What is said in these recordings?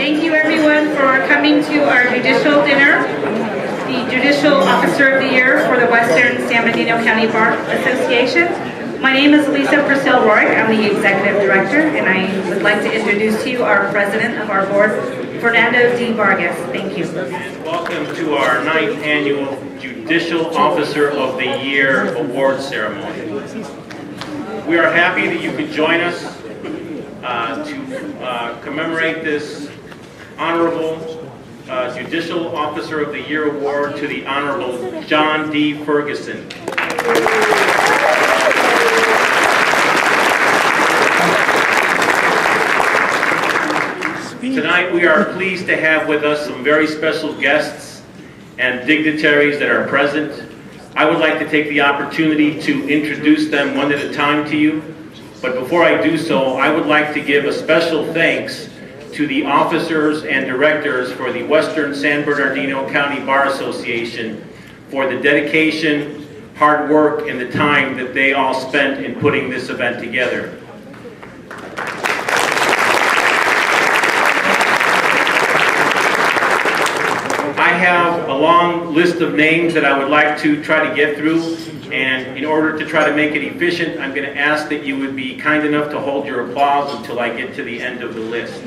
Thank you everyone for coming to our judicial dinner, the Judicial Officer of the Year for the Western San Bernardino County Bar Association. My name is Lisa Purcell Roy. I'm the Executive Director, and I would like to introduce to you our President of our Board, Fernando D. Vargas. Thank you. And welcome to our 9th Annual Judicial Officer of the Year Award Ceremony. We are happy that you could join us to commemorate this honorable Judicial Officer of the Year Award to the Honorable John D. Ferguson. Tonight we are pleased to have with us some very special guests and dignitaries that are present. I would like to take the opportunity to introduce them one at a time to you. But before I do so, I would like to give a special thanks to the officers and directors for the Western San Bernardino County Bar Association for the dedication, hard work, and the time that they all spent in putting this event together. I have a long list of names that I would like to try to get through, and in order to try to make it efficient, I'm going to ask that you would be kind enough to hold your applause until I get to the end of the list.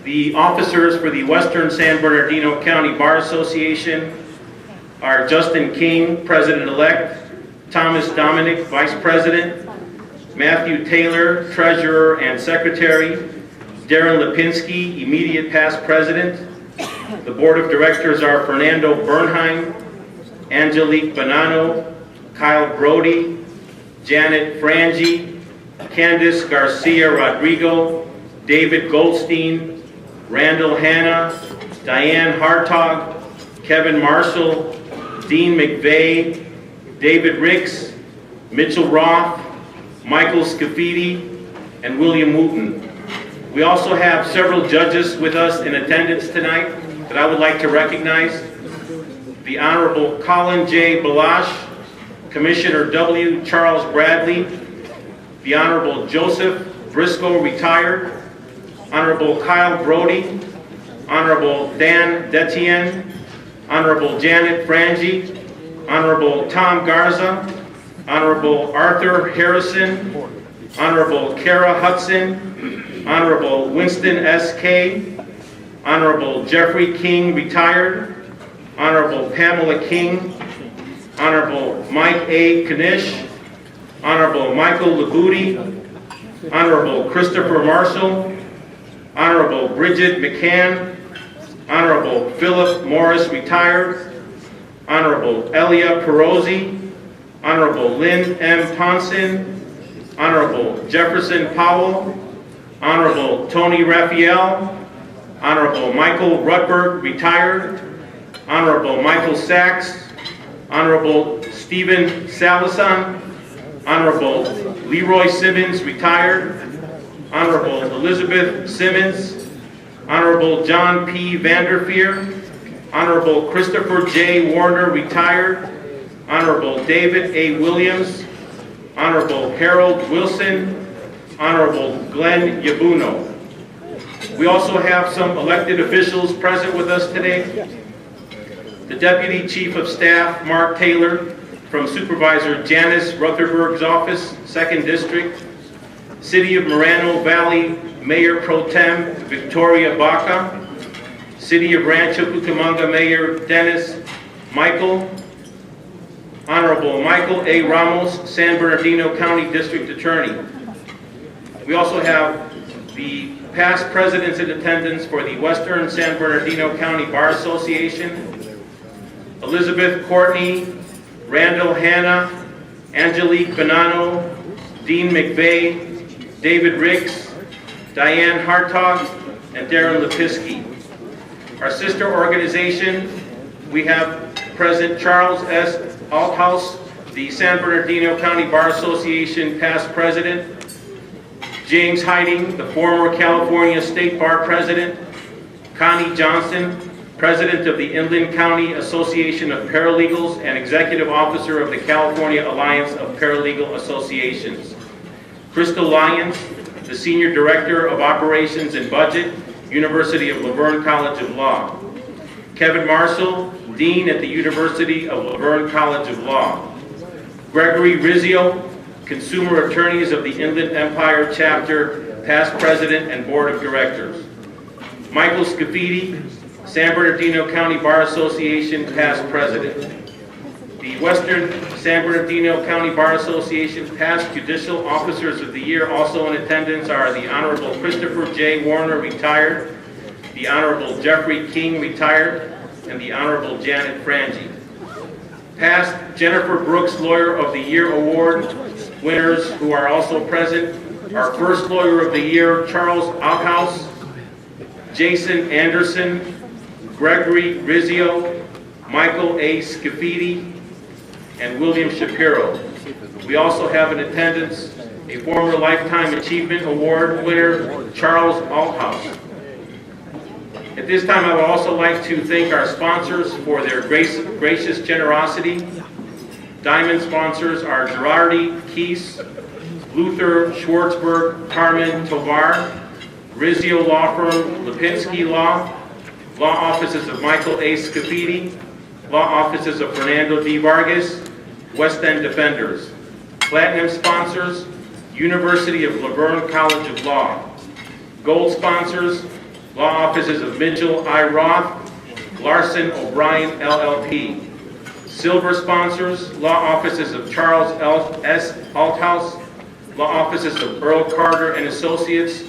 The officers for the Western San Bernardino County Bar Association are Justin King, President-elect, Thomas Dominic, Vice President, Matthew Taylor, Treasurer and Secretary, Darren Lipinski, immediate past President. The Board of Directors are Fernando Bernheim, Angelique Bonanno, Kyle Brody, Janet Frangi, Candice Garcia Rodrigo, David Goldstein, Randall Hanna, Diane Hartog, Kevin Marshall, Dean McVeigh, David Ricks, Mitchell Roth, Michael Scafidi, and William Wooten. We also have several judges with us in attendance tonight that I would like to recognize. The Honorable Colin J. Balash, Commissioner W. Charles Bradley, the Honorable Joseph Briscoe, retired, Honorable Kyle Brody, Honorable Dan Detienne, Honorable Janet Frangi, Honorable Tom Garza, Honorable Arthur Harrison, Honorable Kara Hudson, Honorable Winston S. Kay, Honorable Jeffrey King, retired, Honorable Pamela King, Honorable Mike A. Knish, Honorable Michael Labuti, Honorable Christopher Marshall, Honorable Bridget McCann, Honorable Philip Morris, retired, Honorable Elia Perozzi, Honorable Lynn M. Ponson, Honorable Jefferson Powell, Honorable Tony Raphael, Honorable Michael Rutberg, retired, Honorable Michael Sachs, Honorable Stephen Salison, Honorable Leroy Simmons, retired, Honorable Elizabeth Simmons, Honorable John P. Vanderveer, Honorable Christopher J. Warner, retired, Honorable David A. Williams, Honorable Harold Wilson, Honorable Glenn Yabuno. We also have some elected officials present with us today. The Deputy Chief of Staff, Mark Taylor, from Supervisor Janice Rutherford's office, 2nd District. City of Moreno Valley Mayor Pro Tem, Victoria Baca. City of Rancho Cucamonga Mayor Dennis Michael. Honorable Michael A. Ramos, San Bernardino County District Attorney. We also have the past presidents in attendance for the Western San Bernardino County Bar Association: Elizabeth Courtney, Randall Hanna, Angelique Bonanno, Dean McVeigh, David Ricks, Diane Hartog, and Darren Lipinski. Our sister organization, we have present Charles S. Althaus, the San Bernardino County Bar Association past president, James Hiding, the former California State Bar President, Connie Johnson, President of the Inland County Association of Paralegals and Executive Officer of the California Alliance of Paralegal Associations, Crystal Lyons, the Senior Director of Operations and Budget, University of Laverne College of Law. Kevin Marshall, Dean at the University of Laverne College of Law. Gregory Rizzio, Consumer Attorneys of the Inland Empire Chapter, past President and Board of Directors. Michael Scafidi, San Bernardino County Bar Association, past President. The Western San Bernardino County Bar Association past Judicial Officers of the Year also in attendance are the Honorable Christopher J. Warner, retired, the Honorable Jeffrey King, retired, and the Honorable Janet Frangi. Past Jennifer Brooks Lawyer of the Year Award winners who are also present are First Lawyer of the Year Charles Outhouse, Jason Anderson, Gregory Rizzio, Michael A. Scafidi, and William Shapiro. We also have in attendance a former Lifetime Achievement Award winner, Charles Althouse. At this time, I would also like to thank our sponsors for their gracious generosity. Diamond sponsors are Girardi, Keese, Luther, Schwartzberg, Carmen, Tovar, Rizzio Law Firm, Lipinski Law Offices of Michael A. Scafidi, Law Offices of Fernando D. Vargas, West End Defenders. Platinum sponsors, University of Laverne College of Law. Gold sponsors, Law Offices of Mitchell I. Roth, Larson O'Brien LLP. Silver sponsors, Law Offices of Charles S. Althouse, Law Offices of Earl Carter and Associates,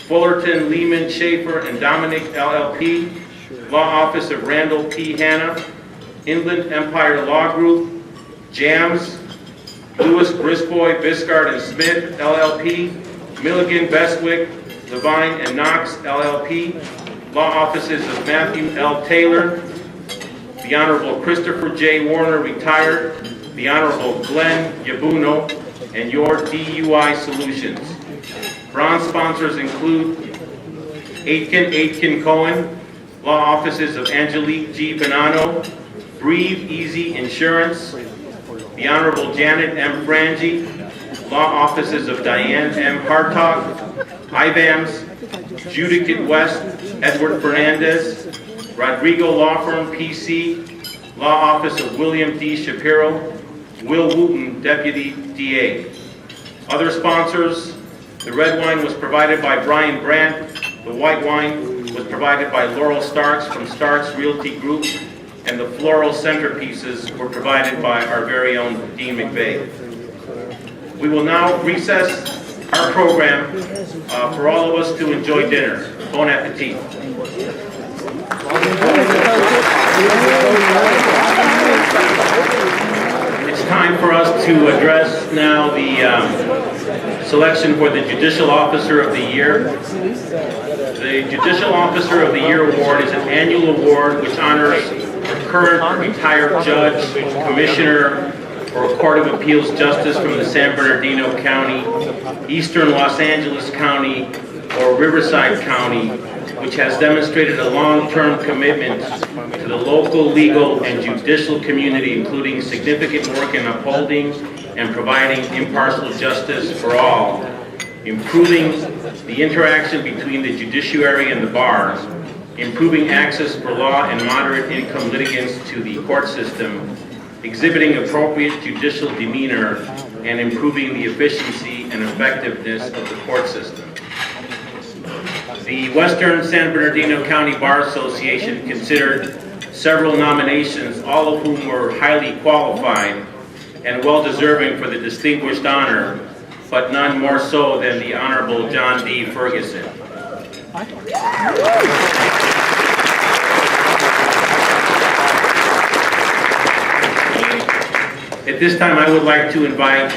Fullerton, Lehman, Schaefer, and Dominic LLP, Law Office of Randall P. Hanna, Inland Empire Law Group, JAMS, Lewis, Brisbois, Biscard, and Smith LLP, Milligan, Bestwick, Levine, and Knox LLP, Law Offices of Matthew L. Taylor, the Honorable Christopher J. Warner, retired, the Honorable Glenn Yabuno, and your DUI Solutions. Bronze sponsors include Aitken Cohen, Law Offices of Angelique G. Bonanno, Breathe Easy Insurance, the Honorable Janet M. Frangi, Law Offices of Diane M. Hartog, IVAMS, Judicate West, Edward Fernandez, Rodrigo Law Firm, PC, Law Office of William D. Shapiro, Will Wooten, Deputy DA. Other sponsors, the red wine was provided by Brian Brandt, the white wine was provided by Laurel Starks from Starks Realty Group, and the floral centerpieces were provided by our very own Dean McVeigh. We will now recess our program for all of us to enjoy dinner. Bon appetit. It's time for us to address now the selection for the Judicial Officer of the Year. The Judicial Officer of the Year Award is an annual award which honors a current or retired judge, commissioner, or a Court of Appeals justice from the San Bernardino County, Eastern Los Angeles County, or Riverside County, which has demonstrated a long-term commitment to the local, legal, and judicial community, including significant work in upholding and providing impartial justice for all, improving the interaction between the judiciary and the bar, improving access for low and moderate income litigants to the court system, exhibiting appropriate judicial demeanor, and improving the efficiency and effectiveness of the court system. The Western San Bernardino County Bar Association considered several nominations, all of whom were highly qualified and well-deserving for the distinguished honor, but none more so than the Honorable John D. Ferguson. At this time, I would like to invite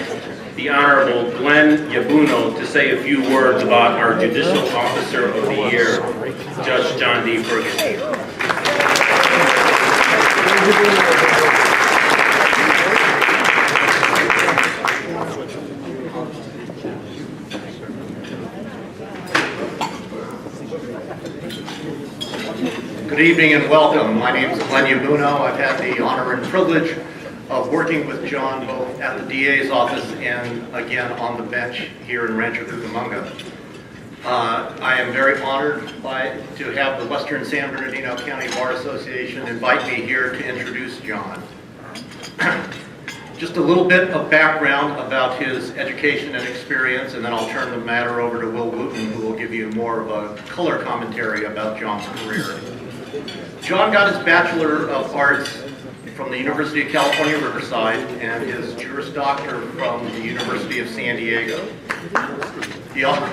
the Honorable Glenn Yabuno to say a few words about our Judicial Officer of the Year, Judge John D. Ferguson. Good evening and welcome. My name is Glenn Yabuno. I've had the honor and privilege of working with John both at the DA's office and again on the bench here in Rancho Cucamonga. I am very honored to have the Western San Bernardino County Bar Association invite me here to introduce John. Just a little bit of background about his education and experience, and then I'll turn the matter over to Will Wooten, who will give you more of a color commentary about John's career. John got his Bachelor of Arts from the University of California, Riverside, and his Juris Doctor from the University of San Diego. He also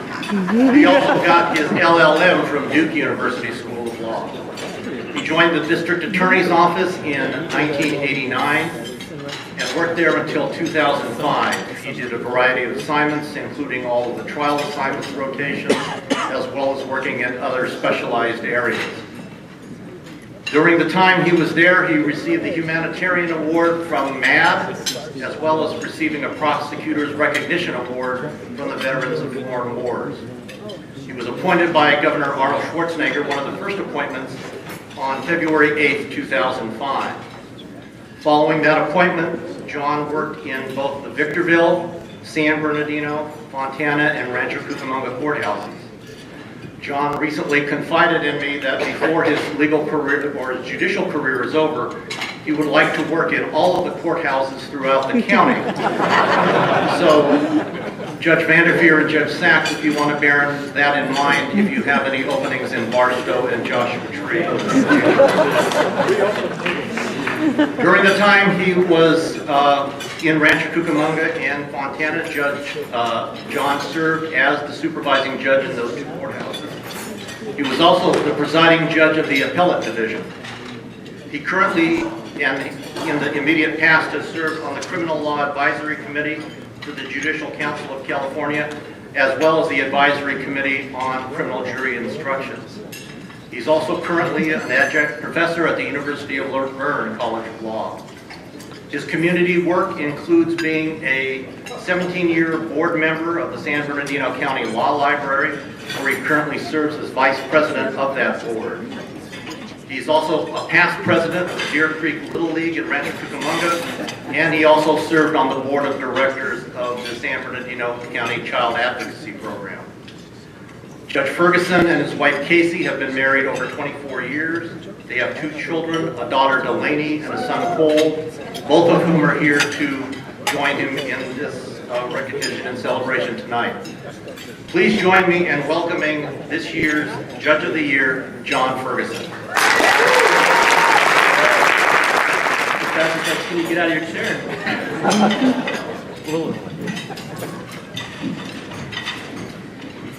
got his LLM from Duke University School of Law. He joined the District Attorney's Office in 1989 and worked there until 2005. He did a variety of assignments, including all of the trial assignments rotations, as well as working in other specialized areas. During the time he was there, he received the Humanitarian Award from MAD, as well as receiving a Prosecutor's Recognition Award from the Veterans of Foreign Wars. He was appointed by Governor Arnold Schwarzenegger, one of the first appointments, on February 8, 2005. Following that appointment, John worked in both the Victorville, San Bernardino, Fontana, and Rancho Cucamonga courthouses. John recently confided in me that before his legal career or his judicial career is over, he would like to work in all of the courthouses throughout the county. So, Judge Vanderveer and Judge Sachs, if you want to bear that in mind, if you have any openings in Barstow and Joshua Tree. During the time he was in Rancho Cucamonga and Fontana, Judge John served as the supervising judge in those two courthouses. He was also the presiding judge of the appellate division. He currently, and in the immediate past, has served on the Criminal Law Advisory Committee for the Judicial Council of California, as well as the Advisory Committee on Criminal Jury Instructions. He's also currently an adjunct professor at the University of Laverne College of Law. His community work includes being a 17-year board member of the San Bernardino County Law Library, where he currently serves as vice president of that board. He's also a past president of the Deer Creek Little League in Rancho Cucamonga, and he also served on the board of directors of the San Bernardino County Child Advocacy Program. Judge Ferguson and his wife Casey have been married over 24 years. They have 2 children, a daughter Delaney and a son Cole, both of whom are here to join him in this recognition and celebration tonight. Please join me in welcoming this year's Judge of the Year, John Ferguson. Can you get out of your chair?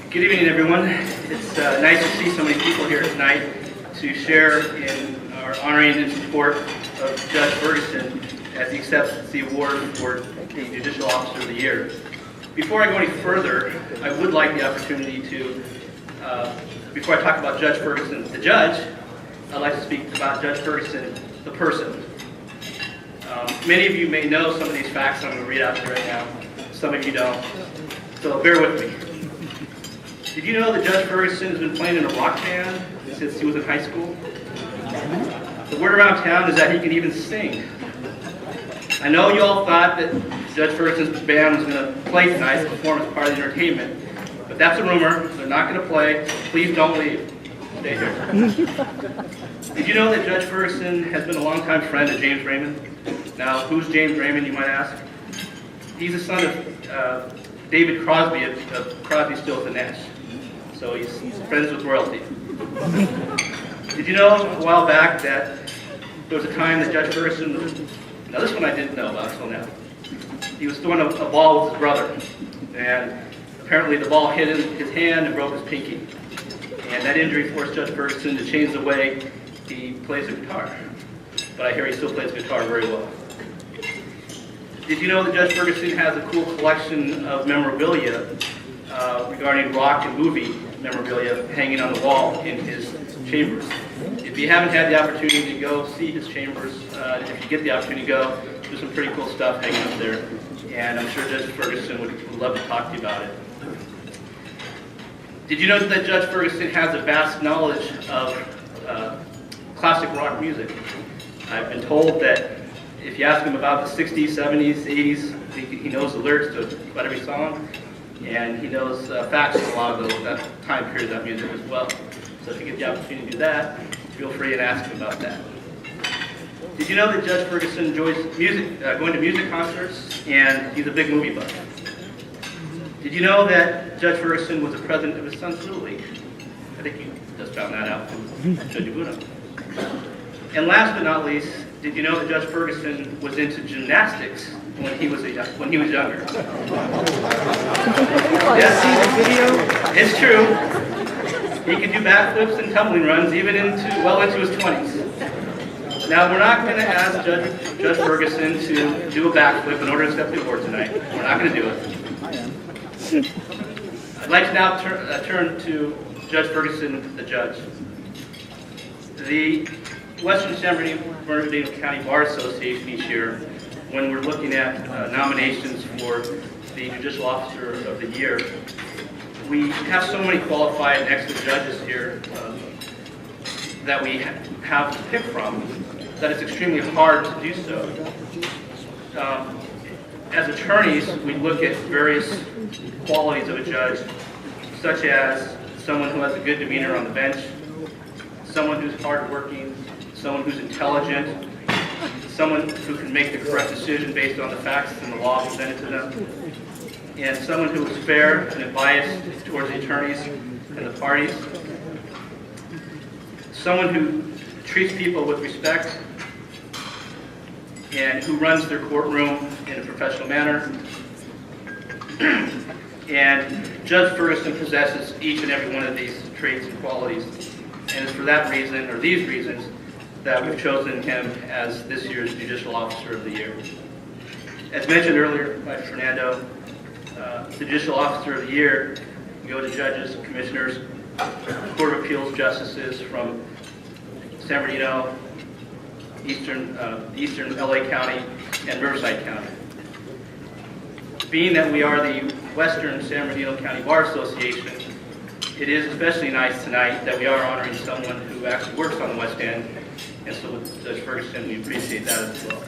Good evening, everyone. It's nice to see so many people here tonight to share in our honoring and support of Judge Ferguson as he accepts the award for the Judicial Officer of the Year. Before I go any further, I would like the opportunity to, before I talk about Judge Ferguson, the judge, I'd like to speak about Judge Ferguson, the person. Many of you may know some of these facts I'm going to read out to you right now. Some of you don't. So bear with me. Did you know that Judge Ferguson has been playing in a rock band since he was in high school? The word around town is that he can even sing. I know you all thought that Judge Ferguson's band was going to play tonight to perform as part of the entertainment, but that's a rumor. They're not going to play. Please don't leave. Stay here. Did you know that Judge Ferguson has been a longtime friend of James Raymond? Now, who's James Raymond, you might ask? He's the son of David Crosby of Crosby, Stills, and Nash. So he's friends with royalty. Did you know a while back that there was a time that Judge Ferguson was, now this one I didn't know about until now. He was throwing a ball with his brother, and apparently the ball hit his hand and broke his pinky. And that injury forced Judge Ferguson to change the way he plays the guitar. But I hear he still plays guitar very well. Did you know that Judge Ferguson has a cool collection of memorabilia regarding rock and movie memorabilia hanging on the wall in his chambers? If you haven't had the opportunity to go see his chambers, if you get the opportunity to go, there's some pretty cool stuff hanging up there. And I'm sure Judge Ferguson would love to talk to you about it. Did you know that Judge Ferguson has a vast knowledge of classic rock music? I've been told that if you ask him about the 60s, 70s, 80s, he knows the lyrics to about every song. and he knows facts of a lot of that time period of that music as well. So if you get the opportunity to do that, feel free and ask him about that. Did you know that Judge Ferguson enjoys music, going to music concerts, and he's a big movie buff? Did you know that Judge Ferguson was the president of his son's Little League? I think you just found that out from Judge Abuno. And last but not least, did you know that Judge Ferguson was into gymnastics when he was younger? Yes, it's true. He could do backflips and tumbling runs even well into his 20s. Now, we're not going to ask Judge Ferguson to do a backflip in order to accept the award tonight. We're not going to do it. I'd like to now turn to Judge Ferguson, the judge. The Western San Bernardino County Bar Association each year, when we're looking at nominations for the Judicial Officer of the Year, we have so many qualified and excellent judges here that we have to pick from that it's extremely hard to do so. As attorneys, we look at various qualities of a judge, such as someone who has a good demeanor on the bench, someone who's hardworking, someone who's intelligent, someone who can make the correct decision based on the facts and the law presented to them, and someone who is fair and unbiased towards the attorneys and the parties, someone who treats people with respect and who runs their courtroom in a professional manner. And Judge Ferguson possesses each and every one of these traits and qualities. And it's for that reason, or these reasons, that we've chosen him as this year's Judicial Officer of the Year. As mentioned earlier by Fernando, the Judicial Officer of the Year can go to judges, commissioners, Court of Appeals justices from San Bernardino, Eastern LA County, and Riverside County. Being that we are the Western San Bernardino County Bar Association, it is especially nice tonight that we are honoring someone who actually works on the West End, and so with Judge Ferguson, we appreciate that as well.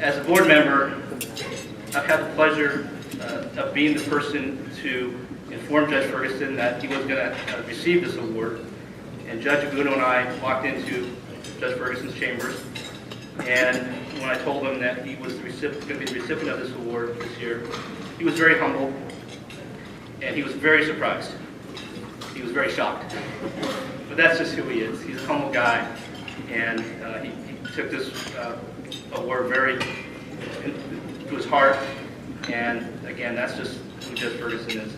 As a board member, I've had the pleasure of being the person to inform Judge Ferguson that he was going to receive this award. And Judge Abuno and I walked into Judge Ferguson's chambers, and when I told him that he was going to be the recipient of this award this year, he was very humble, and he was very surprised. He was very shocked. But that's just who he is. He's a humble guy, and he took this award very to his heart, and again, that's just who Judge Ferguson is.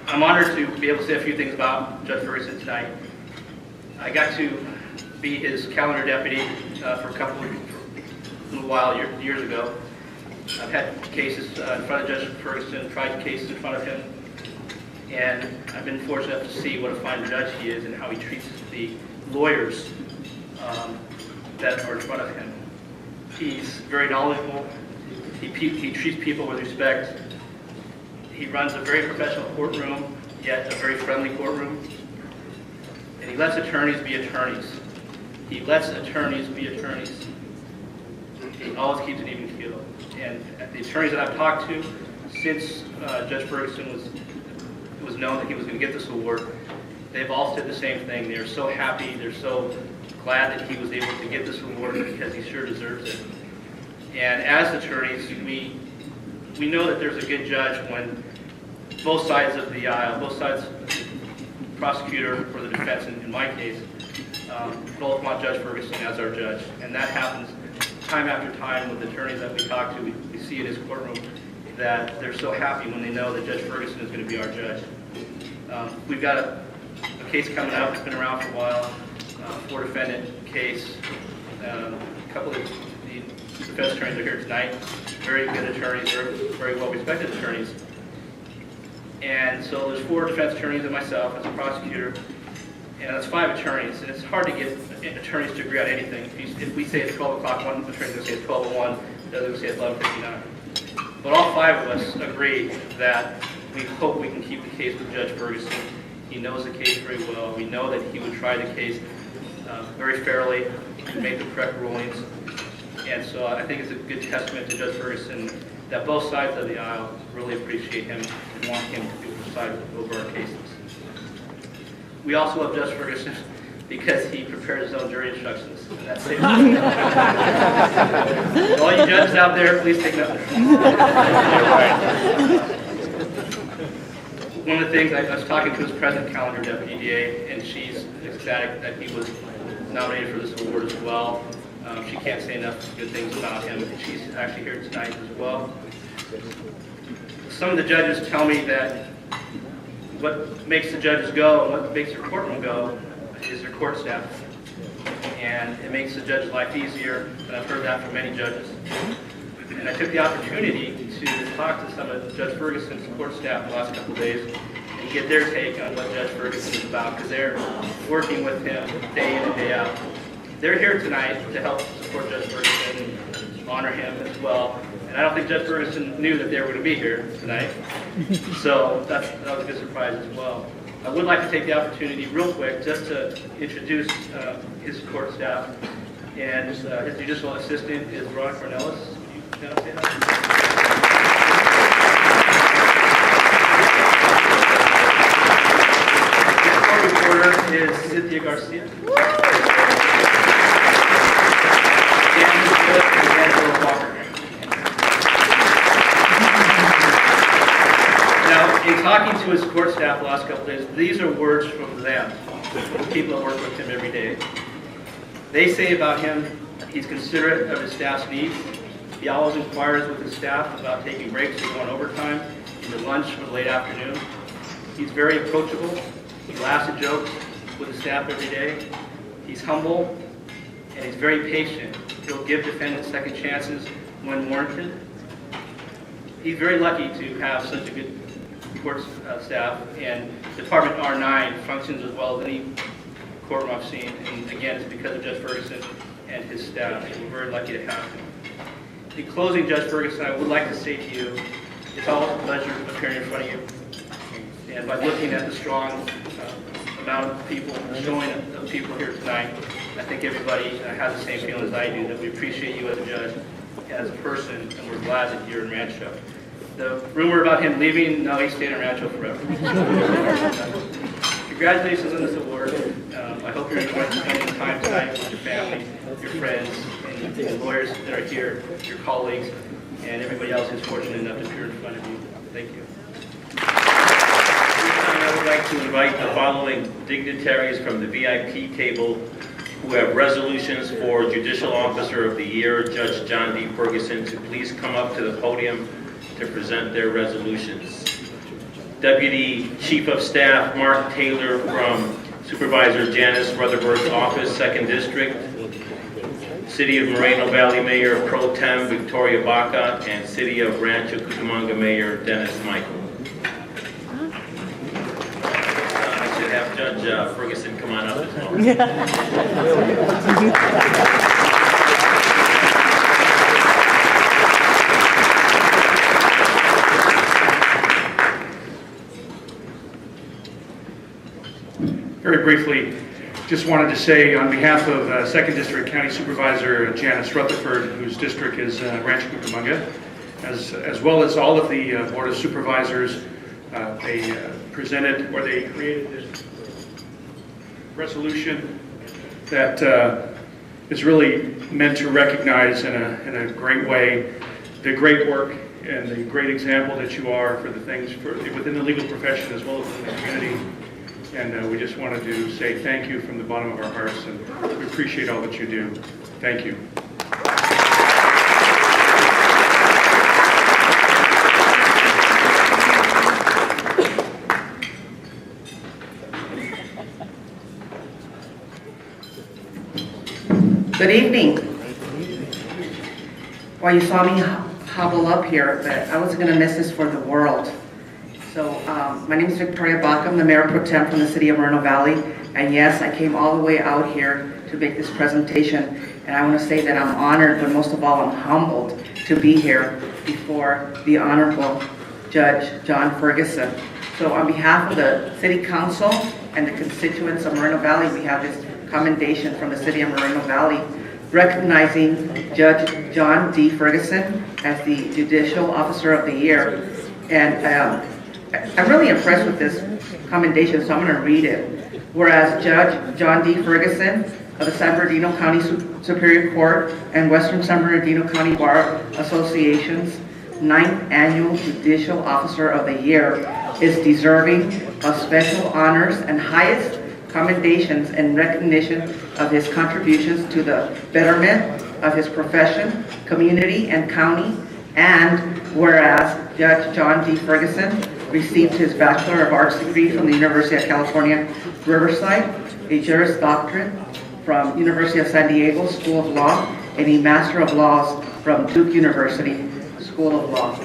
I'm honored to be able to say a few things about Judge Ferguson tonight. I got to be his calendar deputy for a little while, years ago. I've had cases in front of Judge Ferguson, tried cases in front of him, and I've been fortunate to see what a fine judge he is and how he treats the lawyers that are in front of him. He's very knowledgeable. He treats people with respect. He runs a very professional courtroom, yet a very friendly courtroom. And he lets attorneys be attorneys. He lets attorneys be attorneys. He always keeps an even keel. And the attorneys that I've talked to since Judge Ferguson was known that he was going to get this award, they've all said the same thing. They're so happy. They're so glad that he was able to get this award because he sure deserves it. And as attorneys, we know that there's a good judge when both sides of the aisle, both sides, the prosecutor or the defense in my case, both want Judge Ferguson as our judge. And that happens time after time with attorneys that we talk to. We see in his courtroom that they're so happy when they know that Judge Ferguson is going to be our judge. We've got a case coming up. It's been around for a while, four-defendant case. A couple of the defense attorneys are here tonight. Very good attorneys, very well-respected attorneys. And so there's four defense attorneys and myself as a prosecutor, and that's 5 attorneys. And it's hard to get attorneys to agree on anything. If we say it's 12 o'clock, one attorney will say it's 12:01, the other will say it's 11:59. But all 5 of us agree that we hope we can keep the case with Judge Ferguson. He knows the case very well. We know that he would try the case very fairly, make the correct rulings. And so I think it's a good testament to Judge Ferguson that both sides of the aisle really appreciate him and want him to preside over our cases. We also love Judge Ferguson because he prepared his own jury instructions. And that's it. So all you judges out there, please take note. One of the things, I was talking to his present calendar deputy DA, and she's ecstatic that he was nominated for this award as well. She can't say enough good things about him. She's actually here tonight as well. Some of the judges tell me that what makes the judges go and what makes their courtroom go is their court staff. And it makes the judge's life easier, and I've heard that from many judges. And I took the opportunity to talk to some of Judge Ferguson's court staff the last couple of days and get their take on what Judge Ferguson is about, because they're working with him day in and day out. They're here tonight to help support Judge Ferguson and honor him as well. And I don't think Judge Ferguson knew that they were going to be here tonight. So that was a good surprise as well. I would like to take the opportunity real quick just to introduce his court staff. And his judicial assistant is Ron Cornelis. You know, say hi. His court reporter is Cynthia Garcia. Now, in talking to his court staff the last couple of days, these are words from them, the people that work with him every day. They say about him, he's considerate of his staff's needs. He always inquires with his staff about taking breaks or going overtime, either lunch or late afternoon. He's very approachable. He laughs at jokes with his staff every day. He's humble, and he's very patient. He'll give defendants second chances when warranted. He's very lucky to have such a good court staff, and Department R9 functions as well as any courtroom I've seen, and again, it's because of Judge Ferguson and his staff, and we're very lucky to have him. In closing, Judge Ferguson, I would like to say to you, it's always a pleasure appearing in front of you, and by looking at the strong amount of people, showing of people here tonight, I think everybody has the same feeling as I do, that we appreciate you as a judge, as a person, and we're glad that you're in Rancho. The rumor about him leaving, no, he's staying in Rancho forever. Congratulations on this award. I hope you're enjoying spending time tonight with your family, your friends, and the lawyers that are here, your colleagues, and everybody else who's fortunate enough to appear in front of you. Thank you. I would like to invite the following dignitaries from the VIP table who have resolutions for Judicial Officer of the Year, Judge John D. Ferguson, to please come up to the podium to present their resolutions. Deputy Chief of Staff Mark Taylor from Supervisor Janice Rutherford's office, 2nd District. City of Moreno Valley Mayor Pro Tem Victoria Baca, and City of Rancho Cucamonga Mayor Dennis Michael. I should have Judge Ferguson come on up as well. Very briefly, just wanted to say on behalf of 2nd District County Supervisor Janice Rutherford, whose district is Rancho Cucamonga, as well as all of the Board of Supervisors, they presented, or they created this resolution that is really meant to recognize in a great way the great work and the great example that you are for the things within the legal profession as well as in the community. And we just wanted to say thank you from the bottom of our hearts, and we appreciate all that you do. Thank you. Good evening. Well, you saw me hobble up here, but I wasn't going to miss this for the world. So my name is Victoria Baca. I'm the Mayor Pro Tem from the City of Moreno Valley. And yes, I came all the way out here to make this presentation. And I want to say that I'm honored, but most of all, I'm humbled to be here before the Honorable Judge John Ferguson. So on behalf of the City Council and the constituents of Moreno Valley, we have this commendation from the City of Moreno Valley recognizing Judge John D. Ferguson as the Judicial Officer of the Year. And I'm really impressed with this commendation, so I'm going to read it. Whereas Judge John D. Ferguson of the San Bernardino County Superior Court and Western San Bernardino County Bar Association's 9th Annual Judicial Officer of the Year is deserving of special honors and highest commendations and recognition of his contributions to the betterment of his profession, community, and county. And whereas Judge John D. Ferguson received his Bachelor of Arts degree from the University of California, Riverside, a Juris Doctorate from University of San Diego School of Law, and a Master of Laws from Duke University School of Law,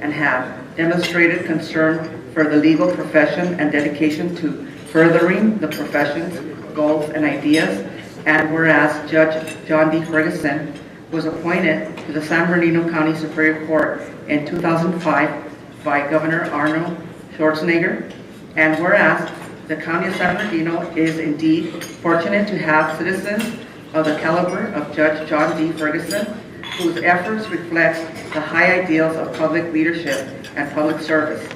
and have demonstrated concern for the legal profession and dedication to furthering the profession's goals and ideas. And whereas Judge John D. Ferguson was appointed to the San Bernardino County Superior Court in 2005 by Governor Arnold Schwarzenegger, and whereas the County of San Bernardino is indeed fortunate to have citizens of the caliber of Judge John D. Ferguson, whose efforts reflect the high ideals of public leadership and public service.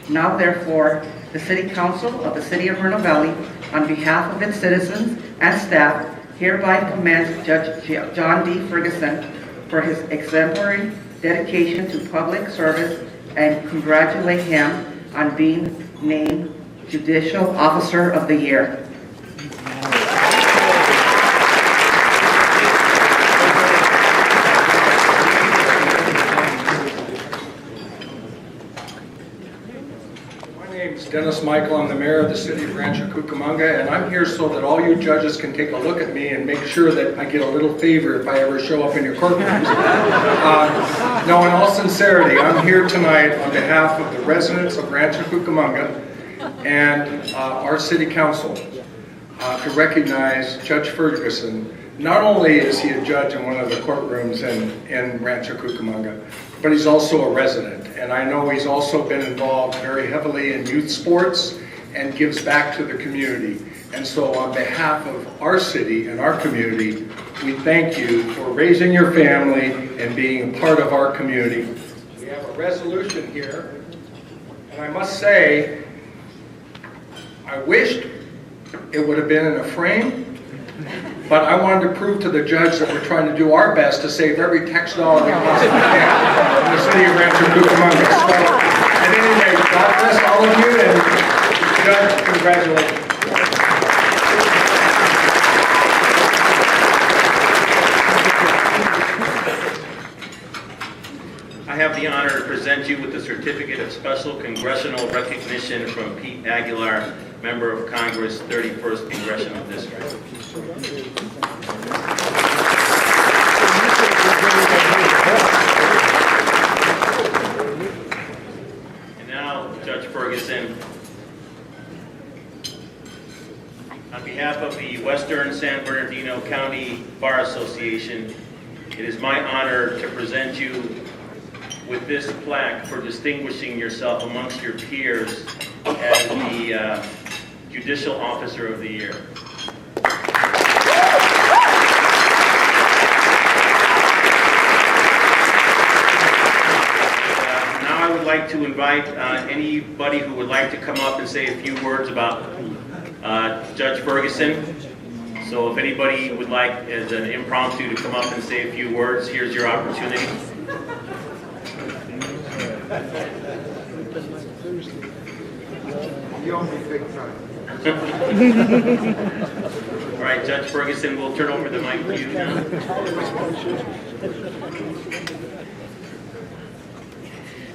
Now therefore, the City Council of the City of Moreno Valley, on behalf of its citizens and staff, hereby commends Judge John D. Ferguson for his exemplary dedication to public service and congratulate him on being named Judicial Officer of the Year. Dennis Michael, I'm the mayor of the city of Rancho Cucamonga, and I'm here so that all you judges can take a look at me and make sure that I get a little favor if I ever show up in your courtrooms. No, in all sincerity, I'm here tonight on behalf of the residents of Rancho Cucamonga and our city council to recognize Judge Ferguson. Not only is he a judge in one of the courtrooms in Rancho Cucamonga, but he's also a resident. And I know he's also been involved very heavily in youth sports and gives back to the community. And so on behalf of our city and our community, we thank you for raising your family and being a part of our community. We have a resolution here, and I must say, I wished it would have been in a frame, but I wanted to prove to the judge that we're trying to do our best to save every tax dollar we possibly can in the city of Rancho Cucamonga. So, at any rate, God bless all of you, and Judge, congratulations. I have the honor to present you with the Certificate of Special Congressional Recognition from Pete Aguilar, Member of Congress, 31st Congressional District. And now, Judge Ferguson, on behalf of the Western San Bernardino County Bar Association, it is my honor to present you with this plaque for distinguishing yourself amongst your peers as the Judicial Officer of the Year. Now I would like to invite anybody who would like to come up and say a few words about Judge Ferguson. So if anybody would like, as an impromptu, to come up and say a few words, here's your opportunity. You owe me big time. All right, Judge Ferguson, we'll turn over the mic to you now.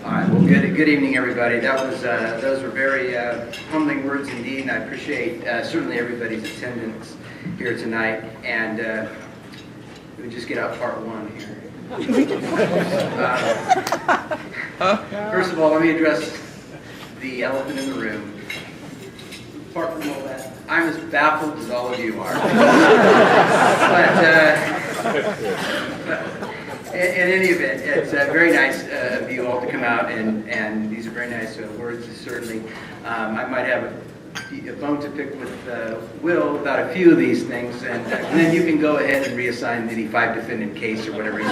All right. Well, good evening, everybody. Those were very humbling words indeed, and I appreciate certainly everybody's attendance here tonight. And let me just get out part one here. First of all, let me address the elephant in the room. Apart from all that, I'm as baffled as all of you are. But in any event, it's very nice of you all to come out, and these are very nice words, certainly. I might have a bone to pick with Will about a few of these things, and then you can go ahead and reassign the 5 defendant case or whatever.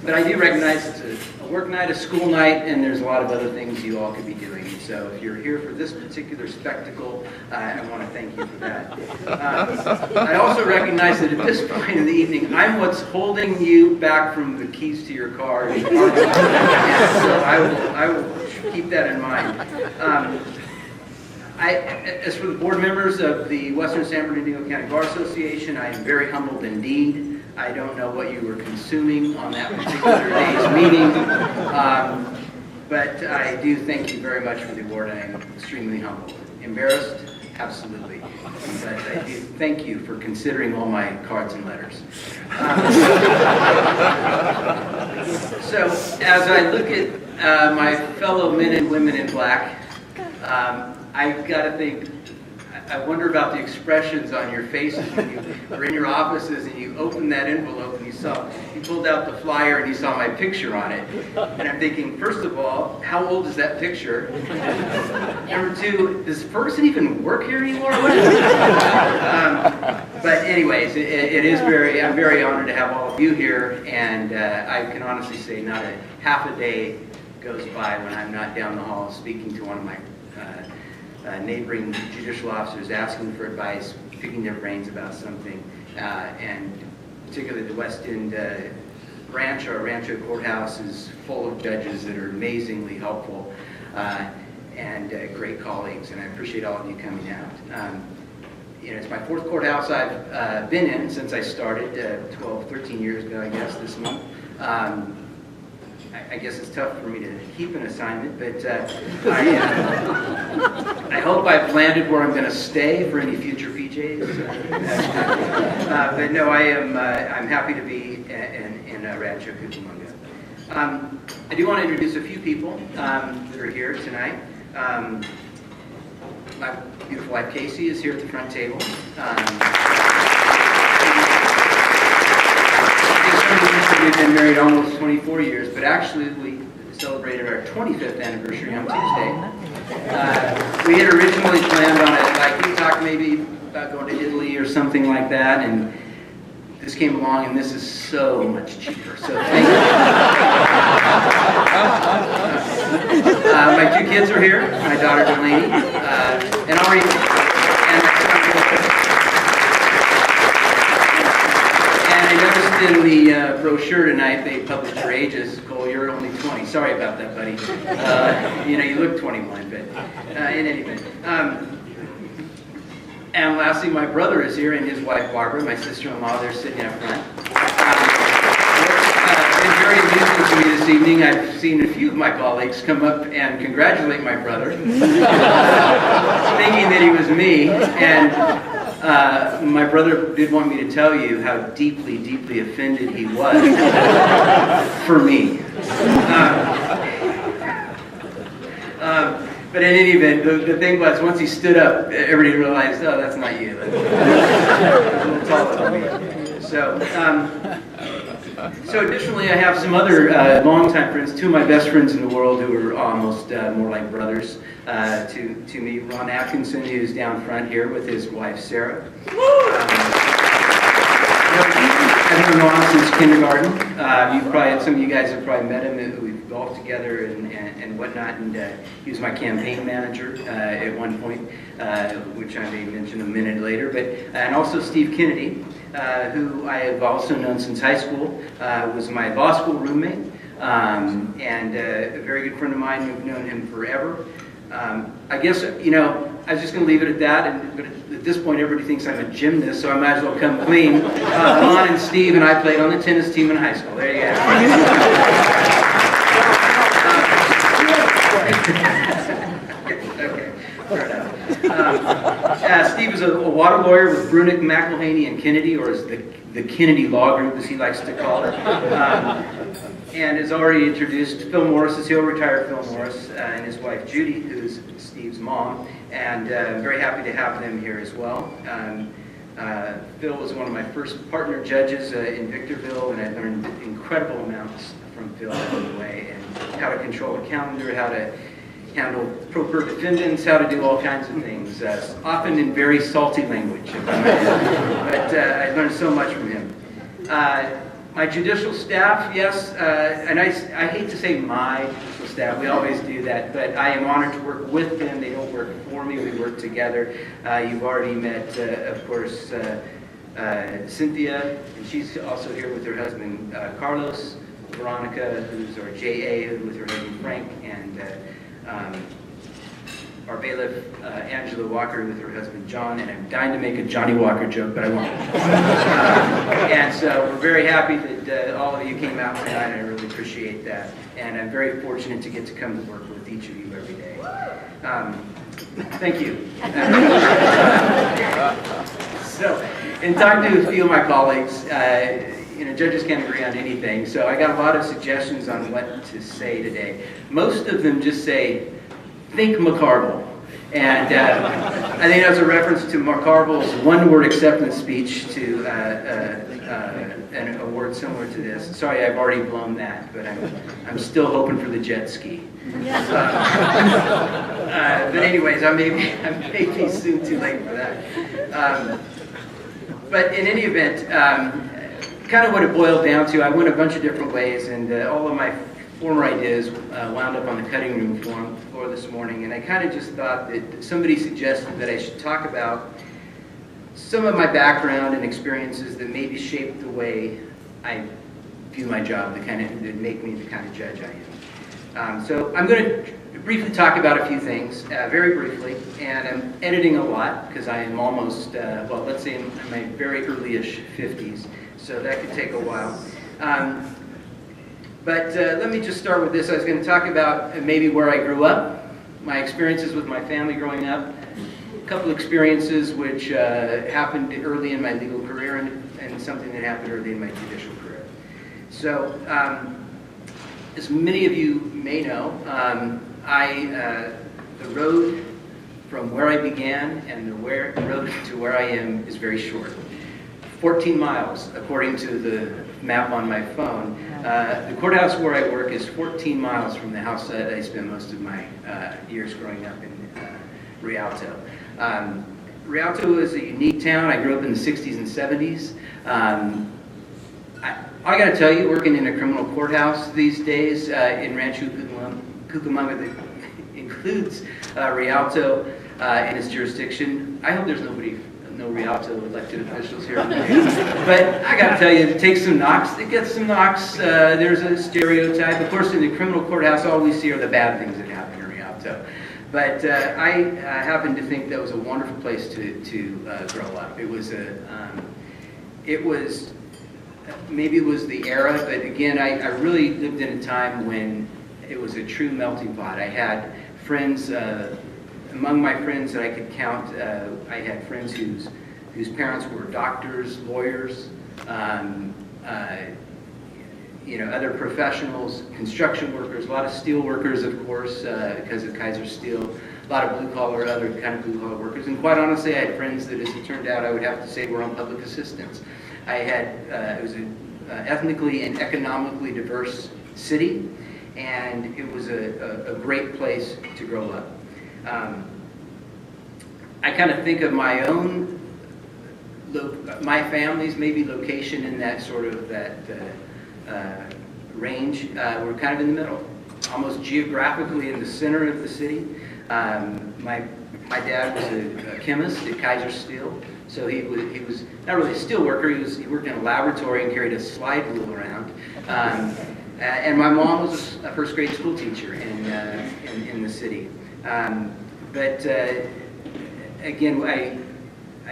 But I do recognize it's a work night, a school night, and there's a lot of other things you all could be doing. So if you're here for this particular spectacle, I want to thank you for that. I also recognize that at this point in the evening, I'm what's holding you back from the keys to your car. So I will keep that in mind. As for the board members of the Western San Bernardino County Bar Association, I am very humbled indeed. I don't know what you were consuming on that particular day's meeting, but I do thank you very much for the award. I am extremely humbled. Embarrassed? Absolutely. But I do thank you for considering all my cards and letters. So as I look at my fellow men and women in black, I've got to think, I wonder about the expressions on your faces when you were in your offices and you opened that envelope and you pulled out the flyer and you saw my picture on it. And I'm thinking, first of all, how old is that picture? Number two, does Ferguson even work here anymore? But anyways, I'm very honored to have all of you here, and I can honestly say not a half a day goes by when I'm not down the hall speaking to one of my neighboring judicial officers, asking for advice, picking their brains about something, and particularly the West End branch, our Rancho Courthouse is full of judges that are amazingly helpful and great colleagues, and I appreciate all of you coming out. It's my 4th courthouse I've been in since I started 13 years ago, I guess, this month. I guess it's tough for me to keep an assignment, but I hope I've landed where I'm going to stay for any future PJs. But no, I'm happy to be in Rancho Cucamonga. I do want to introduce a few people that are here tonight. My beautiful wife Casey is here at the front table. We've been married almost 24 years, but actually we celebrated our 25th anniversary on Tuesday. We had originally planned on it, like we talked maybe about going to Italy or something like that, and this came along and this is so much cheaper, so thank you. My 2 kids are here, my daughter Delaney, and Ari, and I noticed in the brochure tonight they published your ages. Cole, you're only 20. Sorry about that, buddy. You look 21, but in any event. And lastly, my brother is here and his wife Barbara, my sister-in-law. They're sitting up front. It's been very amusing to me this evening. I've seen a few of my colleagues come up and congratulate my brother, thinking that he was me. And my brother did want me to tell you how deeply, deeply offended he was for me. But in any event, the thing was, once he stood up, everybody realized, oh, that's not you. That's a little taller than me. So additionally, I have some other longtime friends, 2 of my best friends in the world who are almost more like brothers to me. Ron Atkinson, who's down front here with his wife, Sarah. I've known Ron since kindergarten. Some of you guys have probably met him. We've golfed together and whatnot, and he was my campaign manager at one point, which I may mention a minute later. And also Steve Kennedy, who I have also known since high school, was my law school roommate, and a very good friend of mine who've known him forever. I guess, I was just going to leave it at that, but at this point everybody thinks I'm a gymnast, so I might as well come clean. Lon and Steve and I played on the tennis team in high school. There you go. Okay, fair enough. Steve is a water lawyer with Brunick, McElhaney, and Kennedy, or as the Kennedy Law Group, as he likes to call it. And has already introduced Phil Morris, he'll retire Phil Morris, and his wife Judy, who's Steve's mom, and I'm very happy to have them here as well. Phil was one of my first partner judges in Victorville, and I learned incredible amounts from Phil along the way, and how to control a calendar, how to handle pro per defendants, how to do all kinds of things, often in very salty language. But I learned so much from him. My judicial staff, yes, and I hate to say my judicial staff, we always do that, but I am honored to work with them. They don't work for me, we work together. You've already met, of course, Cynthia, and she's also here with her husband, Carlos, Veronica, who's our JA, with her husband, Frank, and our bailiff, Angela Walker, with her husband, John, and I'm dying to make a Johnny Walker joke, but I won't. And so we're very happy that all of you came out tonight, and I really appreciate that. And I'm very fortunate to get to come to work with each of you every day. Thank you. So, in talking to a few of my colleagues, judges can't agree on anything, so I got a lot of suggestions on what to say today. Most of them just say, think McCarville. And I think that's a reference to McCarville's one-word acceptance speech to an award similar to this. Sorry, I've already blown that, but I'm still hoping for the jet ski. But anyways, I may be soon too late for that. But in any event, kind of what it boiled down to, I went a bunch of different ways, and all of my former ideas wound up on the cutting room floor this morning, and I kind of just thought that somebody suggested that I should talk about some of my background and experiences that maybe shaped the way I view my job, that make me the kind of judge I am. So I'm going to briefly talk about a few things, very briefly, and I'm editing a lot because I am almost, well, let's say in my very early-ish 50s, so that could take a while. But let me just start with this. I was going to talk about maybe where I grew up, my experiences with my family growing up, a couple experiences which happened early in my legal career, and something that happened early in my judicial career. So, as many of you may know, the road from where I began and the road to where I am is very short. 14 miles, according to the map on my phone. The courthouse where I work is 14 miles from the house that I spent most of my years growing up in Rialto. Rialto is a unique town. I grew up in the 60s and 70s. I got to tell you, working in a criminal courthouse these days in Rancho Cucamonga that includes Rialto in its jurisdiction. I hope there's no Rialto elected officials here. But I got to tell you, it takes some knocks. It gets some knocks. There's a stereotype. Of course, in the criminal courthouse, all we see are the bad things that happen in Rialto. But I happen to think that was a wonderful place to grow up. Maybe it was the era, but again, I really lived in a time when it was a true melting pot. I had friends, among my friends that I could count, I had friends whose parents were doctors, lawyers, other professionals, construction workers, a lot of steel workers, of course, because of Kaiser Steel, a lot of other kind of blue-collar workers, and quite honestly, I had friends that, as it turned out, I would have to say were on public assistance. It was an ethnically and economically diverse city, and it was a great place to grow up. I kind of think of my family's maybe location in that sort of range. We're kind of in the middle, almost geographically in the center of the city. My dad was a chemist at Kaiser Steel, so he was not really a steel worker. He worked in a laboratory and carried a slide rule around. And my mom was a first grade school teacher in the city. But again, I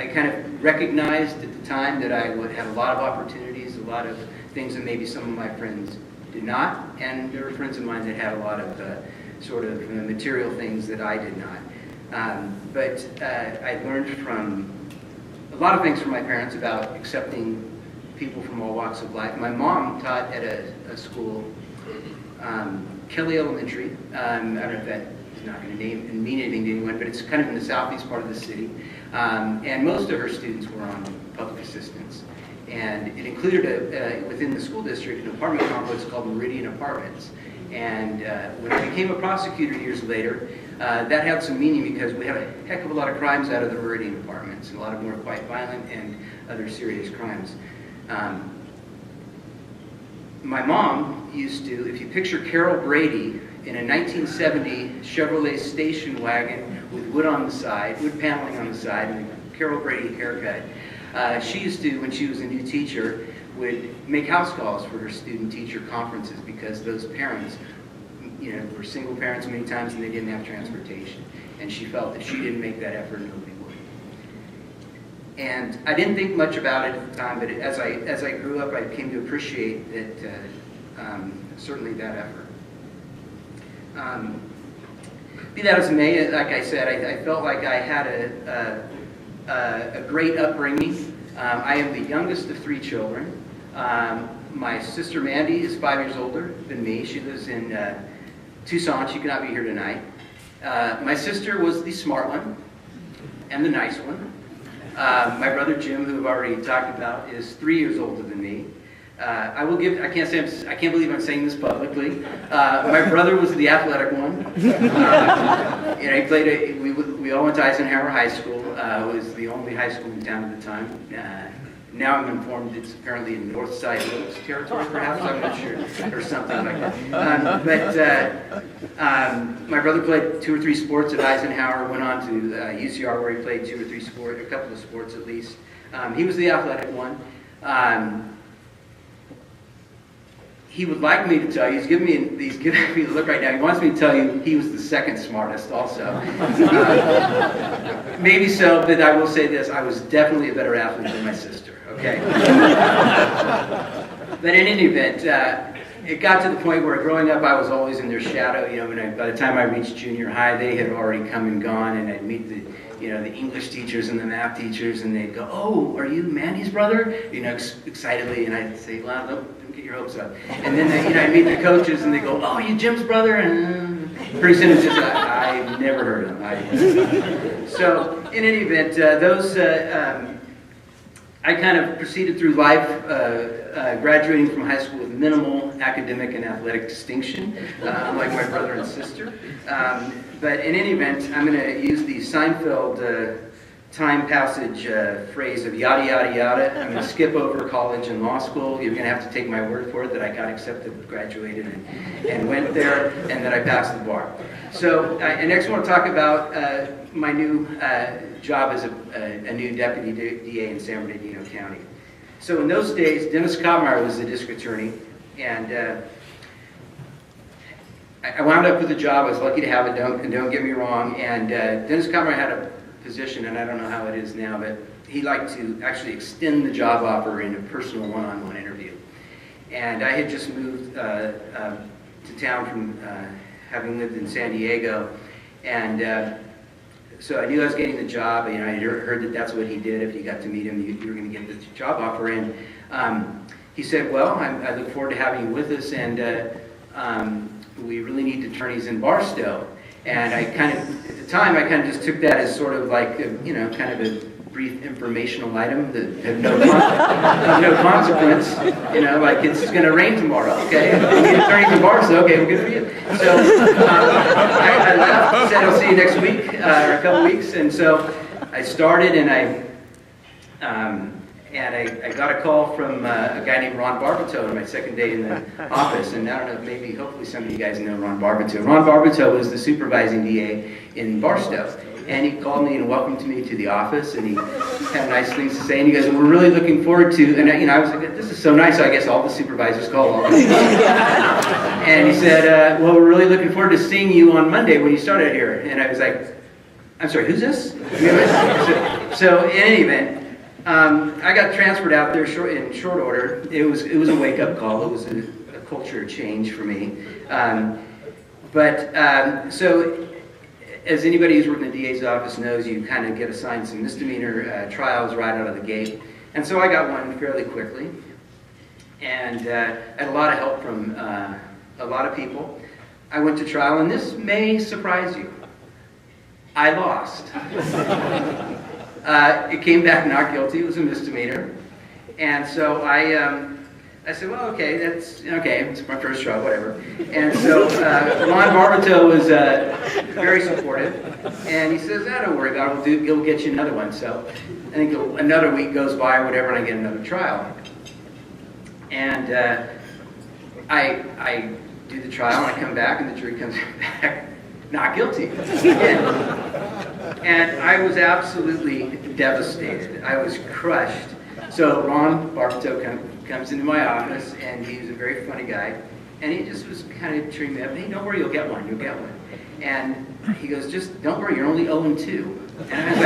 kind of recognized at the time that I would have a lot of opportunities, a lot of things that maybe some of my friends did not, and there were friends of mine that had a lot of sort of material things that I did not. But I learned from a lot of things from my parents about accepting people from all walks of life. My mom taught at a school, Kelly Elementary. I don't know if that is not going to mean anything to anyone, but it's kind of in the southeast part of the city. And most of her students were on public assistance. And it included, within the school district, an apartment complex called Meridian Apartments. And when I became a prosecutor years later, that had some meaning because we had a heck of a lot of crimes out of the Meridian departments, and a lot of them were quite violent and other serious crimes. My mom used to, if you picture Carol Brady in a 1970 Chevrolet station wagon with wood on the side, wood paneling on the side, and a Carol Brady haircut, she used to, when she was a new teacher, would make house calls for her student-teacher conferences because those parents, were single parents many times and they didn't have transportation. And she felt that she didn't make that effort, nobody would. And I didn't think much about it at the time, but as I grew up, I came to appreciate that, certainly that effort. Be that as it may, like I said, I felt like I had a great upbringing. I am the youngest of 3 children. My sister Mandy is 5 years older than me. She lives in Tucson. She could not be here tonight. My sister was the smart one and the nice one. My brother Jim, who I've already talked about, is 3 years older than me. I can't believe I'm saying this publicly. My brother was the athletic one. He played. We all went to Eisenhower High School. It was the only high school in town at the time. Now I'm informed it's apparently in North Side Hills territory, perhaps. I'm not sure, or something like that. My brother played 2 or 3 sports at Eisenhower. Went on to UCR, where he played 2 or 3 sports, a couple of sports at least. He was the athletic one. He would like me to tell you, he's giving me the look right now, he wants me to tell you he was the second smartest also. Maybe so, but I will say this, I was definitely a better athlete than my sister, okay? But in any event, it got to the point where growing up I was always in their shadow. By the time I reached junior high, they had already come and gone, and I'd meet the English teachers and the math teachers, and they'd go, "Oh, are you Mandy's brother?" Excitedly, and I'd say, "Well, don't get your hopes up." And then I'd meet the coaches, and they go, "Oh, you Jim's brother?" And pretty soon it's just, I've never heard of him. So, in any event, I kind of proceeded through life, graduating from high school with minimal academic and athletic distinction, unlike my brother and sister. But in any event, I'm going to use the Seinfeld time passage phrase of yada, yada, yada. I'm going to skip over college and law school. You're going to have to take my word for it that I got accepted, graduated, and went there, and that I passed the bar. So I next want to talk about my new job as a new deputy DA in San Bernardino County. So in those days, Dennis Cobbmeyer was the district attorney, and I wound up with a job. I was lucky to have it, don't get me wrong, and Dennis Cobbmeyer had a position, and I don't know how it is now, but he liked to actually extend the job offer in a personal one-on-one interview. And I had just moved to town from having lived in San Diego, and so I knew I was getting the job. I heard that that's what he did. If you got to meet him, you were going to get the job offer. And he said, "Well, I look forward to having you with us, and we really need attorneys in Barstow." And I kind of, at the time, I kind of just took that as sort of like, kind of a brief informational item that had no consequence. Like it's going to rain tomorrow. Okay, we need attorneys in Barstow. Okay, well, good for you. So I left, said I'll see you next week, or a couple weeks. And so I started, and I got a call from a guy named Ron Barbato on my second day in the office. And I don't know, hopefully some of you guys know Ron Barbato. Ron Barbato was the supervising DA in Barstow. And he called me and welcomed me to the office, and he had nice things to say. And he goes, "We're really looking forward to," and I was like, "This is so nice." So I guess all the supervisors call all of us. And he said, "Well, we're really looking forward to seeing you on Monday when you start out here." And I was like, "I'm sorry, who's this?" So in any event, I got transferred out there in short order. It was a wake-up call. It was a culture change for me. So as anybody who's worked in the DA's office knows, you kind of get assigned some misdemeanor trials right out of the gate. And so I got one fairly quickly. And had a lot of help from a lot of people. I went to trial, and this may surprise you. I lost. It came back not guilty. It was a misdemeanor. And so I said, well, okay, that's okay. It's my first trial, whatever. And so Ron Barbato was very supportive, and he says, don't worry about it. We'll get you another one. So I think another week goes by or whatever, and I get another trial. And I do the trial, and I come back, and the jury comes back not guilty again. And I was absolutely devastated. I was crushed. So Ron Barbato comes into my office, and he was a very funny guy, and he just was kind of cheering me up. Hey, don't worry, you'll get one, you'll get one. And he goes, just don't worry, you're only 0-2. And I was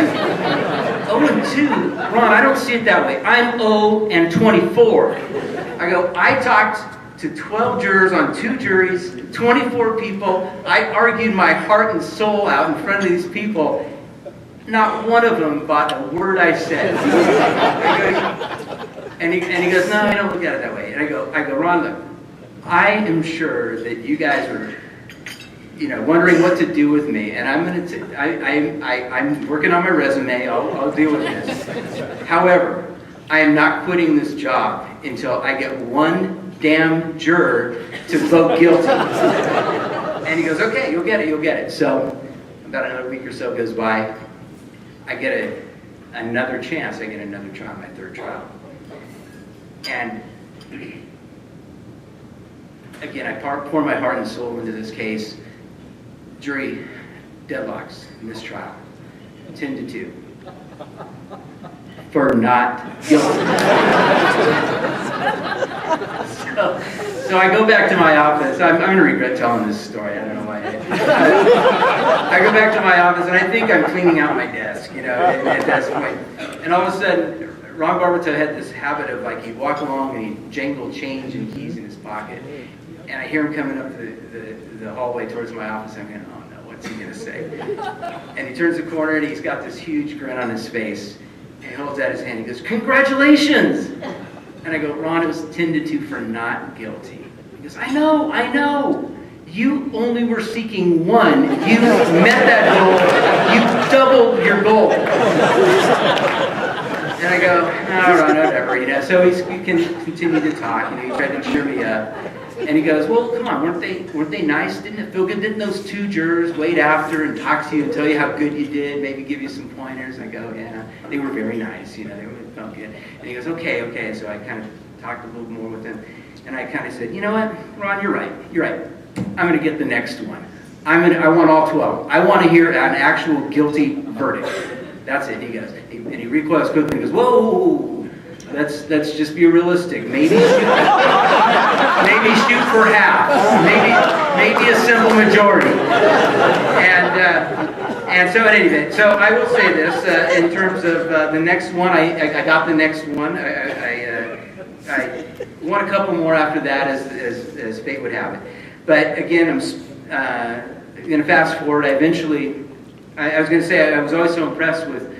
like, 0-2? Ron, I don't see it that way. I'm 0-24. I go, I talked to 12 jurors on 2 juries, 24 people. I argued my heart and soul out in front of these people. Not one of them bought a word I said. And he goes, no, I don't look at it that way. And I go, Ron, look, I am sure that you guys are, wondering what to do with me, and I'm working on my resume. I'll deal with this. However, I am not quitting this job until I get one damn juror to vote guilty. And he goes, okay, you'll get it. So about another week or so goes by. I get another chance. I get another trial, my 3rd trial. And again, I pour my heart and soul into this case. Jury deadlocks in this trial, 10-2, for not guilty. So I go back to my office. I'm going to regret telling this story. I don't know why. I go back to my office, and I think I'm cleaning out my desk, at this point. And all of a sudden, Ron Barbato had this habit of, like, he'd walk along and he'd jangle change and keys in his pocket. And I hear him coming up the hallway towards my office. I'm going, oh no, what's he going to say? And he turns the corner, and he's got this huge grin on his face. And he holds out his hand. He goes, congratulations! And I go, Ron, it was 10-2 for not guilty. He goes, I know. You only were seeking one. You met that goal. You doubled your goal. And I go, no, Ron, whatever, So we can continue to talk. He tried to cheer me up. And he goes, well, come on, weren't they nice? Didn't it feel good? Didn't those 2 jurors wait after and talk to you and tell you how good you did, maybe give you some pointers? And I go, yeah, they were very nice, they felt good. And he goes, okay. So I kind of talked a little more with him. And I kind of said, you know what, Ron, you're right. I'm going to get the next one. I want all 12. I want to hear an actual guilty verdict. That's it. He goes, and he recoils quickly and goes, whoa. Let's just be realistic. Maybe shoot for half. Maybe a simple majority. And so at any rate, so I will say this in terms of the next one. I got the next one. I won a couple more after that, as fate would have it. But again, I'm going to fast forward. I was going to say I was always so impressed with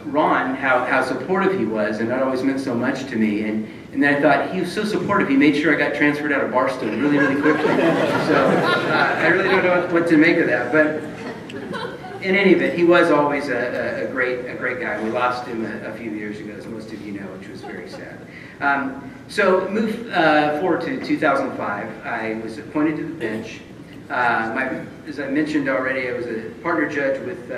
Ron, how supportive he was, and that always meant so much to me. And then I thought, he was so supportive, he made sure I got transferred out of Barstow really, really quickly. So I really don't know what to make of that. But in any event, he was always a great guy. We lost him a few years ago, as most of you know, which was very sad. So move forward to 2005. I was appointed to the bench. As I mentioned already, I was a partner judge with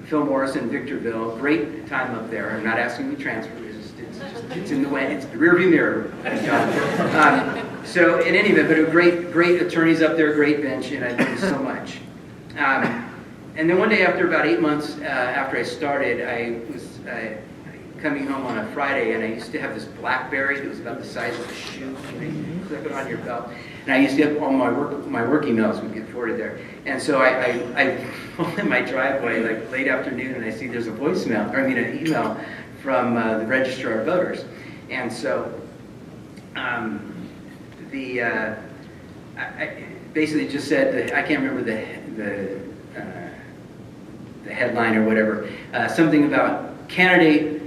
Phil Morris in Victorville. Great time up there. I'm not asking you to transfer. It's in the way. It's the rearview mirror. So in any event, but great attorneys up there, great bench, and I learned so much. And then one day, after about 8 months after I started, I was coming home on a Friday, and I used to have this BlackBerry that was about the size of a shoe. You clip it on your belt. And I used to have all my work emails would get forwarded there. And so I pull in my driveway like late afternoon, and I see there's an email from the Registrar of Voters. And so I basically just said, I can't remember the headline or whatever, something about candidate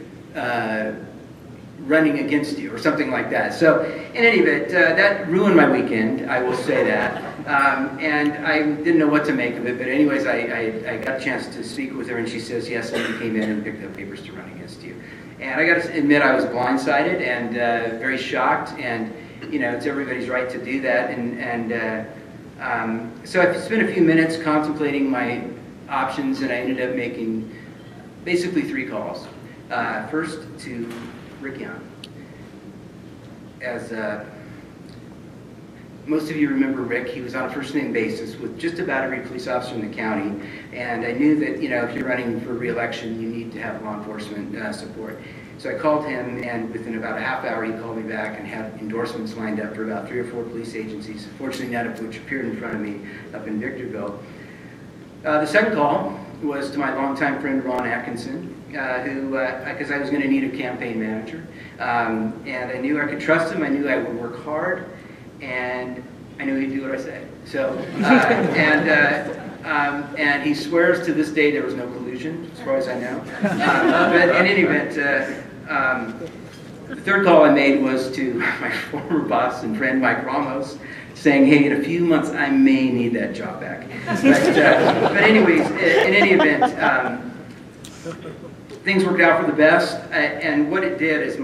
running against you or something like that. So in any event, that ruined my weekend, I will say that. And I didn't know what to make of it, but anyways, I got a chance to speak with her, and she says, yes, and you came in and picked up papers to run against you. And I got to admit, I was blindsided and very shocked, and it's everybody's right to do that. So I spent a few minutes contemplating my options, and I ended up making basically 3 calls. First to Rick Young. As most of you remember Rick, he was on a first-name basis with just about every police officer in the county, and I knew that if you're running for re-election, you need to have law enforcement support. So I called him, and within about a half hour, he called me back and had endorsements lined up for about 3 or 4 police agencies, fortunately none of which appeared in front of me up in Victorville. The second call was to my longtime friend Ron Atkinson, who, because I was going to need a campaign manager, and I knew I could trust him, I knew I would work hard, and I knew he'd do what I said. So, and he swears to this day there was no collusion, as far as I know. But in any event, the third call I made was to my former boss and friend Mike Ramos, saying, hey, in a few months I may need that job back. But anyways, in any event, things worked out for the best, and what it did is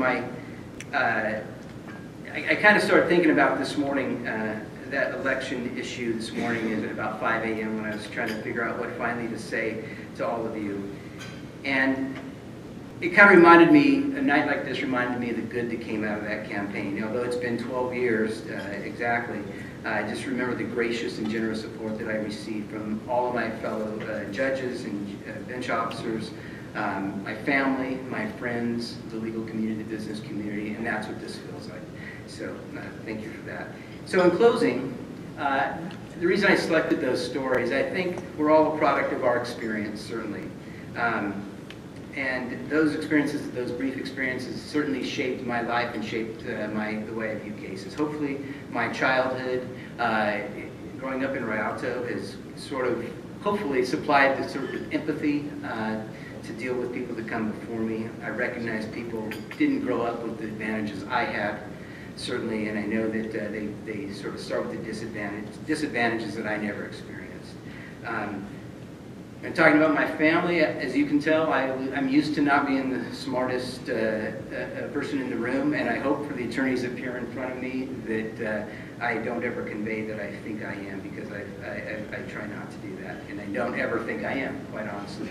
I kind of started thinking about this morning, that election issue this morning at about 5 a.m. when I was trying to figure out what finally to say to all of you. And it kind of reminded me, a night like this reminded me of the good that came out of that campaign. Although it's been 12 years exactly, I just remember the gracious and generous support that I received from all of my fellow judges and bench officers, my family, my friends, the legal community, the business community, and that's what this feels like. So thank you for that. So in closing, the reason I selected those stories, I think we're all a product of our experience, certainly. And those experiences, those brief experiences, certainly shaped my life and shaped the way I view cases. Hopefully, my childhood, growing up in Rialto, has sort of, hopefully, supplied the sort of empathy to deal with people that come before me. I recognize people didn't grow up with the advantages I had, certainly, and I know that they sort of start with the disadvantages that I never experienced. And talking about my family, as you can tell, I'm used to not being the smartest person in the room, and I hope for the attorneys up here in front of me that I don't ever convey that I think I am, because I try not to do that, and I don't ever think I am, quite honestly.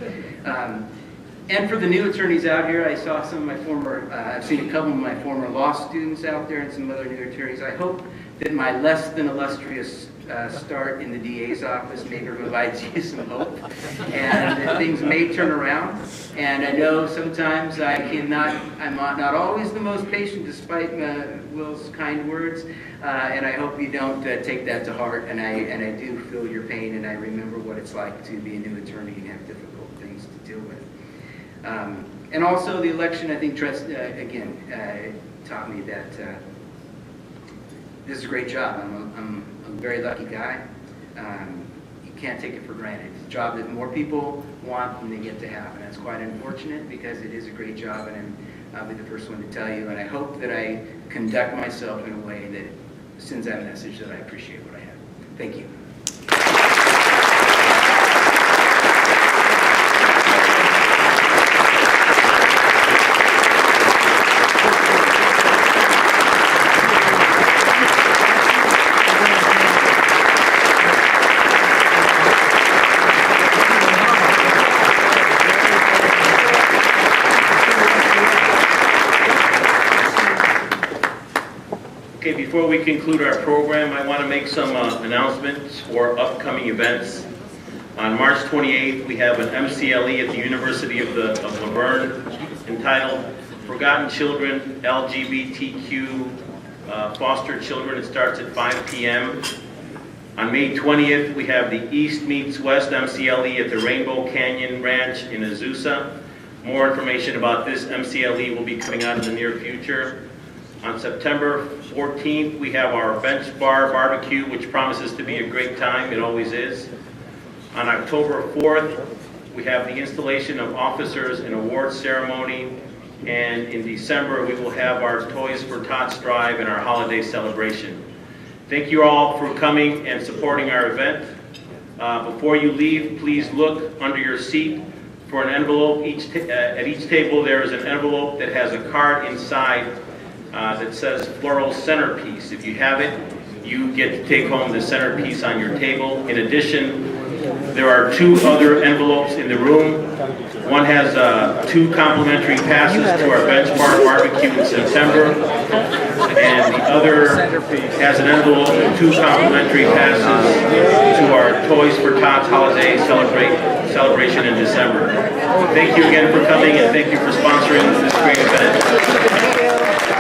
And for the new attorneys out here, I saw some of my former, I've seen a couple of my former law students out there and some other new attorneys. I hope that my less than illustrious start in the DA's office maybe provides you some hope, and that things may turn around. And I know sometimes I'm not always the most patient despite Will's kind words, and I hope you don't take that to heart, and I do feel your pain, and I remember what it's like to be a new attorney and have difficult things to deal with. And also the election, I think, again, taught me that this is a great job. I'm a very lucky guy. You can't take it for granted. It's a job that more people want than they get to have, and that's quite unfortunate because it is a great job, and I'll be the first one to tell you, and I hope that I conduct myself in a way that sends that message that I appreciate what I have. Thank you. Okay, before we conclude our program, I want to make some announcements for upcoming events. On March 28th, we have an MCLE at the University of Laverne entitled Forgotten Children, LGBTQ Foster Children. It starts at 5 p.m. On May 20th, we have the East Meets West MCLE at the Rainbow Canyon Ranch in Azusa. More information about this MCLE will be coming out in the near future. On September 14th, we have our Bench Bar Barbecue, which promises to be a great time. It always is. On October 4th, we have the installation of officers and awards ceremony. And in December, we will have our Toys for Tots drive and our holiday celebration. Thank you all for coming and supporting our event. Before you leave, please look under your seat for an envelope. At each table there is an envelope that has a card inside that says floral centerpiece. If you have it, you get to take home the centerpiece on your table. In addition, there are 2 other envelopes in the room. One has 2 complimentary passes to our benchmark barbecue in September, and the other has an envelope with 2 complimentary passes to our Toys for Tots holiday celebration in December. Thank you again for coming, and thank you for sponsoring this great event.